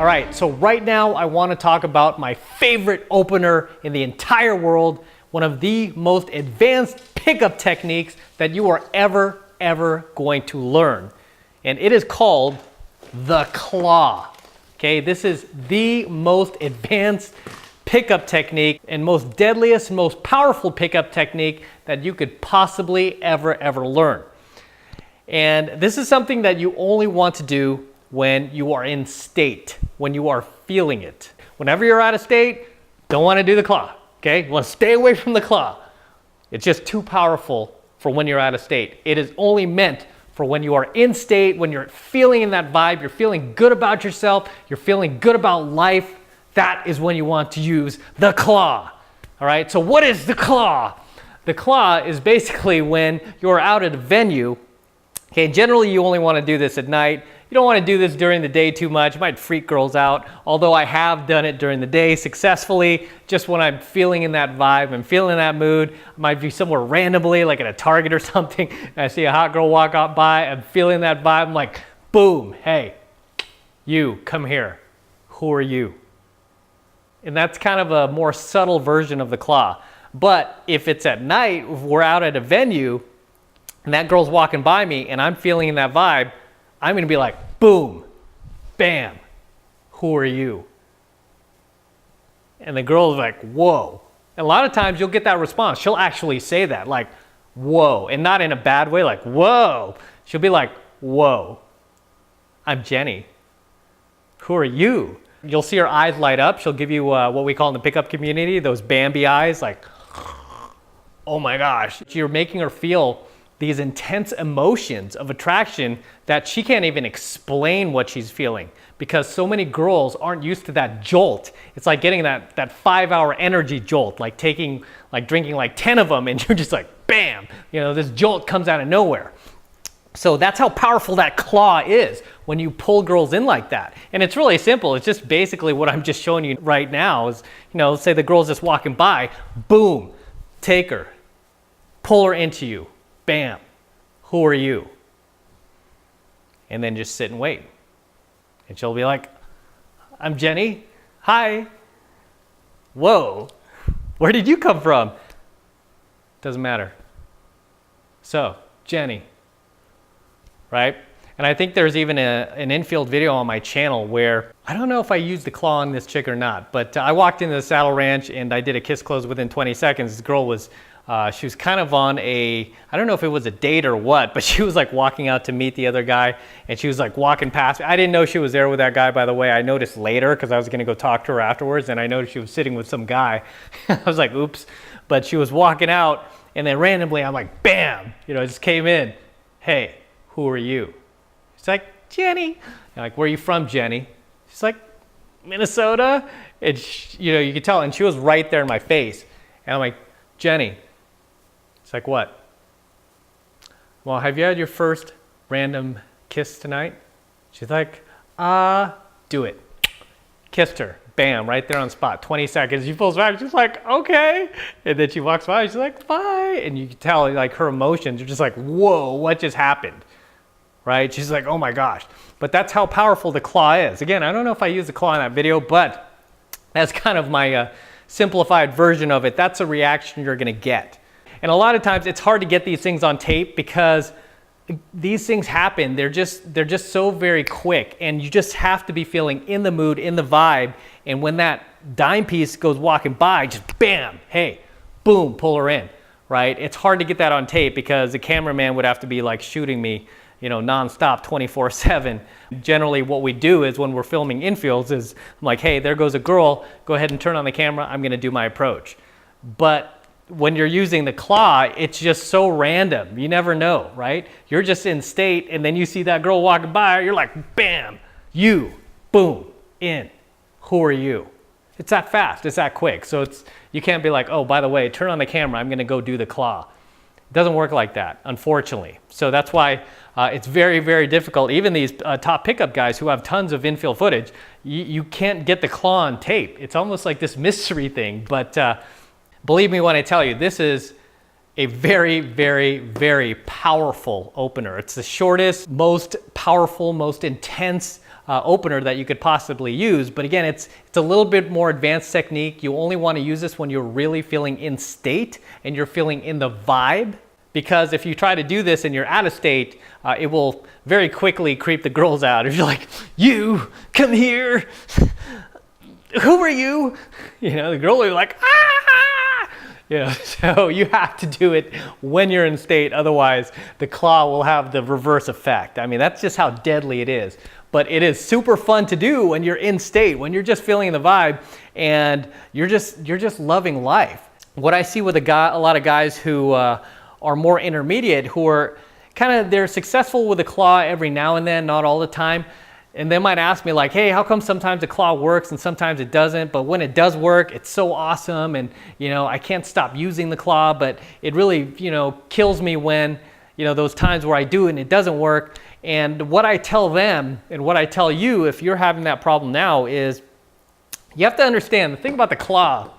All right, so right now I want to talk about my favorite opener in the entire world, one of the most advanced pickup techniques that you are ever going to learn. And it is called the claw. Okay, this is the most advanced pickup technique and most deadliest, most powerful pickup technique that you could possibly ever learn. And this is something that you only want to do when you are in state, when you are feeling it. Whenever you're out of state, don't want to do the claw, okay? You want to stay away from the claw. It's just too powerful for when you're out of state. It is only meant for when you are in state, when you're feeling in that vibe, you're feeling good about yourself, you're feeling good about life. That is when you want to use the claw, all right? So what is the claw? The claw is basically when you're out at a venue. Okay, generally you only want to do this at night. You don't want to do this during the day too much. It might freak girls out, although I have done it during the day successfully, just when I'm feeling in that vibe, I'm feeling in that mood. I might be somewhere randomly, like at a Target or something, and I see a hot girl walk out by, I'm feeling that vibe, I'm like, boom, hey, you, come here. Who are you? And that's kind of a more subtle version of the claw. But if it's at night, if we're out at a venue, and that girl's walking by me and I'm feeling that vibe, I'm gonna be like, boom, bam, who are you? And the girl's like, whoa. And a lot of times you'll get that response. She'll actually say that, like, whoa, and not in a bad way, like, whoa. She'll be like, whoa, I'm Jenny. Who are you? You'll see her eyes light up. She'll give you what we call in the pickup community, those Bambi eyes, like, oh my gosh. You're making her feel these intense emotions of attraction that she can't even explain what she's feeling, because so many girls aren't used to that jolt. It's like getting that 5-hour energy jolt, like drinking like 10 of them, and you're just like, bam, you know, this jolt comes out of nowhere. So that's how powerful that claw is when you pull girls in like that. And it's really simple. It's just basically what I'm just showing you right now is, you know, say the girl's just walking by, boom, take her, pull her into you. Bam, who are you? And then just sit and wait. And she'll be like, I'm Jenny, hi. Whoa, where did you come from? Doesn't matter. So, Jenny, right? And I think there's even an infield video on my channel where, I don't know if I used the claw on this chick or not, but I walked into the saddle ranch and I did a kiss close within 20 seconds. This girl was, she was kind of on I don't know if it was a date or what, but she was like walking out to meet the other guy, and she was like walking past me. I didn't know she was there with that guy, by the way. I noticed later because I was gonna go talk to her afterwards, and I noticed she was sitting with some guy. I was like, oops. But she was walking out, and then randomly I'm like, bam, you know, I just came in. Hey, who are you? She's like, Jenny. I'm like, where are you from, Jenny? She's like, Minnesota. And you know, you could tell, and she was right there in my face. And I'm like, Jenny. It's like, what? Well, have you had your first random kiss tonight? She's like, do it. Kissed her. Bam, right there on the spot. 20 seconds. She pulls back. She's like, okay. And then she walks by. She's like, bye. And you can tell, like, her emotions are just like, whoa, what just happened? Right? She's like, oh my gosh. But that's how powerful the claw is. Again, I don't know if I used the claw in that video, but that's kind of my simplified version of it. That's a reaction you're going to get. And a lot of times it's hard to get these things on tape because these things happen. They're just so very quick, and you just have to be feeling in the mood, in the vibe. And when that dime piece goes walking by, just bam, hey, boom, pull her in, right? It's hard to get that on tape because the cameraman would have to be like shooting me, you know, nonstop 24/7. Generally what we do is when we're filming infields is I'm like, hey, there goes a girl, go ahead and turn on the camera, I'm gonna do my approach. But when you're using the claw, it's just so random. You never know, right? You're just in state, and then you see that girl walking by, you're like, bam, you, boom, in. Who are you? It's that fast, it's that quick. So you can't be like, oh, by the way, turn on the camera, I'm gonna go do the claw. It doesn't work like that, unfortunately. So that's why it's very difficult. Even these top pickup guys who have tons of infield footage, you can't get the claw on tape. It's almost like this mystery thing, but believe me when I tell you, this is a very powerful opener. It's the shortest, most powerful, most intense opener that you could possibly use. But again, it's a little bit more advanced technique. You only want to use this when you're really feeling in state and you're feeling in the vibe. Because if you try to do this and you're out of state, it will very quickly creep the girls out. If you're like, you, come here. Who are you? You know, the girl will be like, ah! You know, so you have to do it when you're in state. Otherwise, the claw will have the reverse effect. I mean, that's just how deadly it is. But it is super fun to do when you're in state, when you're just feeling the vibe and you're just loving life. What I see with a lot of guys who are more intermediate, who are they're successful with the claw every now and then, not all the time. And they might ask me like, hey, how come sometimes the claw works and sometimes it doesn't? But when it does work, it's so awesome. And, you know, I can't stop using the claw, but it really, you know, kills me when, you know, those times where I do it and it doesn't work. And what I tell them and what I tell you, if you're having that problem now, is you have to understand the thing about the claw.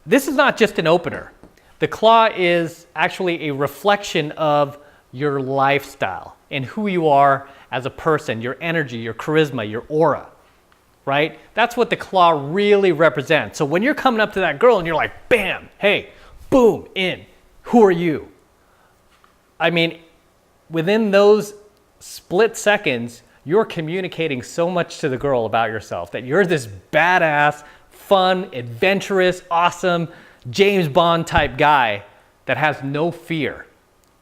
This is not just an opener. The claw is actually a reflection of your lifestyle and who you are as a person, your energy, your charisma, your aura, right? That's what the claw really represents. So when you're coming up to that girl and you're like, bam, hey, boom, in, who are you? I mean, within those split seconds, you're communicating so much to the girl about yourself that you're this badass, fun, adventurous, awesome, James Bond type guy that has no fear,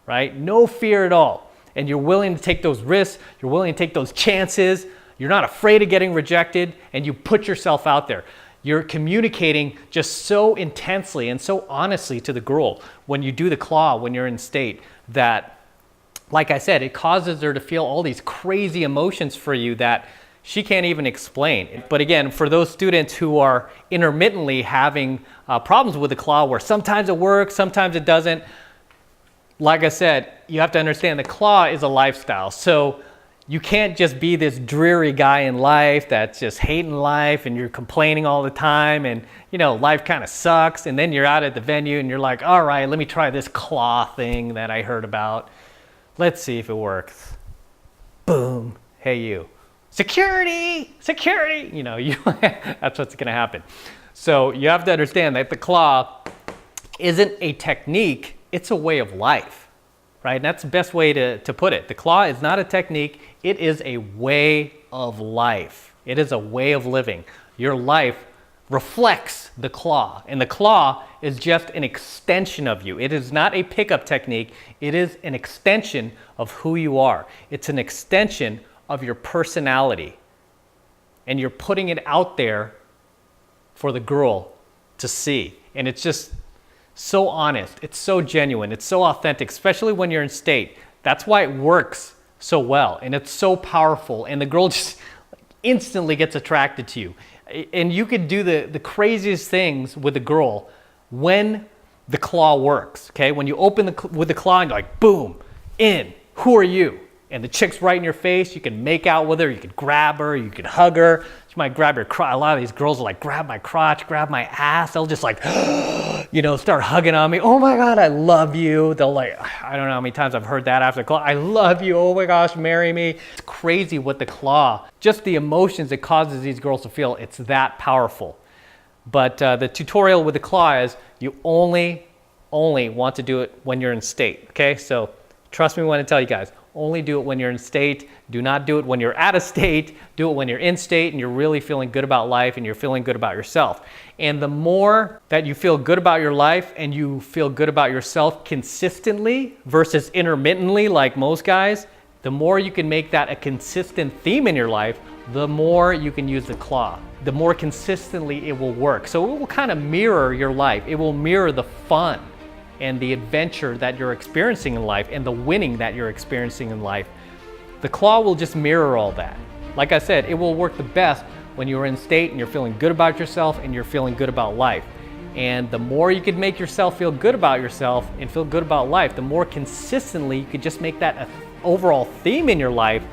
right? No fear at all. And you're willing to take those risks, you're willing to take those chances, you're not afraid of getting rejected, and you put yourself out there. You're communicating just so intensely and so honestly to the girl when you do the claw, when you're in state, that, like I said, it causes her to feel all these crazy emotions for you that she can't even explain. But again, for those students who are intermittently having problems with the claw, where sometimes it works, sometimes it doesn't, like I said, you have to understand the claw is a lifestyle. So you can't just be this dreary guy in life that's just hating life and you're complaining all the time and, you know, life kind of sucks. And then you're out at the venue and you're like, all right, let me try this claw thing that I heard about. Let's see if it works. Boom. Hey, you. Security, security, you know, that's what's going to happen. So you have to understand that the claw isn't a technique, it's a way of life, right? And that's the best way to put it. The claw is not a technique, it is a way of life. It is a way of living. Your life reflects the claw, and the claw is just an extension of you. It is not a pickup technique, it is an extension of who you are. It's an extension of your personality, and you're putting it out there for the girl to see. And it's just so honest, it's so genuine, it's so authentic, especially when you're in state. That's why it works so well, and it's so powerful, and the girl just instantly gets attracted to you. And you could do the craziest things with the girl when the claw works, okay? When you open with the claw and you're like, boom, in, who are you? And the chick's right in your face, you can make out with her, you could grab her, you could hug her. She might grab your crotch. A lot of these girls are like, grab my crotch, grab my ass. They'll just like, you know, start hugging on me. Oh my God, I love you. They'll like, I don't know how many times I've heard that after the claw. I love you, oh my gosh, marry me. It's crazy what the claw, just the emotions it causes these girls to feel, it's that powerful. But the tutorial with the claw is you only want to do it when you're in state, okay? So trust me when I tell you guys, only do it when you're in state. Do not do it when you're out of state. Do it when you're in state and you're really feeling good about life and you're feeling good about yourself. And the more that you feel good about your life and you feel good about yourself consistently versus intermittently like most guys, the more you can make that a consistent theme in your life, the more you can use the claw. The more consistently it will work. So it will kind of mirror your life. It will mirror the fun and the adventure that you're experiencing in life and the winning that you're experiencing in life. The claw will just mirror all that. Like I said, it will work the best when you're in state and you're feeling good about yourself and you're feeling good about life. And the more you could make yourself feel good about yourself and feel good about life, the more consistently you could just make that an overall theme in your life,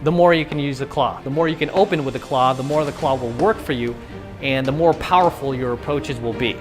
the more you can use the claw. The more you can open with the claw, the more the claw will work for you and the more powerful your approaches will be.